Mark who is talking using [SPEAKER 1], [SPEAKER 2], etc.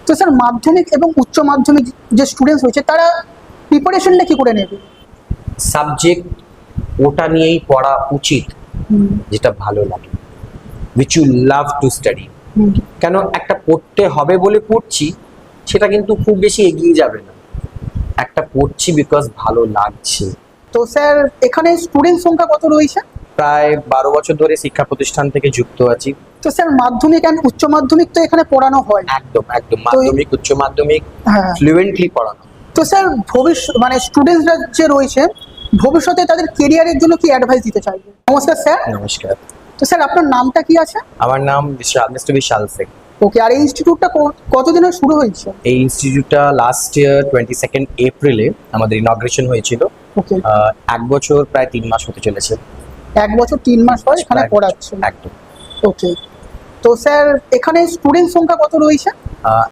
[SPEAKER 1] তো স্যার মাধ্যমিক এবং উচ্চ মাধ্যমিক যে স্টুডেন্টস রয়েছে তারা প্রিপারেশনটা কি করে নেবে?
[SPEAKER 2] সাবজেক্ট ওটা নিয়েই পড়া উচিত যেটা ভালো লাগে, which you love to study. কেন একটা পড়তে হবে বলে পড়ছি সেটা কিন্তু খুব বেশি এগিয়ে যাবে না, একটা পড়ছি বিকজ ভালো লাগছে।
[SPEAKER 1] তো স্যার এখানে স্টুডেন্ট সংখ্যা কত রয়েছে?
[SPEAKER 2] প্রায় 12 বছর ধরে শিক্ষা প্রতিষ্ঠান থেকে যুক্ত আছি।
[SPEAKER 1] তো স্যার মাধ্যমিক অ্যান্ড উচ্চ মাধ্যমিক তো এখানে পড়ানো হয়।
[SPEAKER 2] একদম একদম, মাধ্যমিক উচ্চ মাধ্যমিক
[SPEAKER 1] হ্যাঁ।
[SPEAKER 2] ফ্লুয়েন্টলি পড়ানো।
[SPEAKER 1] তো স্যার ভবিষ্যৎ মানে স্টুডেন্টসরা যে রয়েছে ভবিষ্যতে তাদের কেরিয়ারের জন্য কি অ্যাডভাইস দিতে চাইবে? নমস্কার স্যার।
[SPEAKER 2] নমস্কার,
[SPEAKER 1] তো স্যার আপনার নামটা কি আছে?
[SPEAKER 2] আমার নাম মিস্টার বিশাল শেখ।
[SPEAKER 1] ওকে, আর এই ইনস্টিটিউটটা কতদিনে শুরু হয়েছে?
[SPEAKER 2] এই ইনস্টিটিউটটা লাস্ট ইয়ার 22 এপ্রিলে আমাদের ইনগ্রেশন হয়েছিল।
[SPEAKER 1] ওকে,
[SPEAKER 2] 1 বছর প্রায় 3 মাস হতে চলেছে।
[SPEAKER 1] 1 বছর 3 মাস পর এখানে পড়াচ্ছেন।
[SPEAKER 2] একদম।
[SPEAKER 1] ওকে, তো স্যার এখানে স্টুডেন্ট সংখ্যা কত রয়েছে?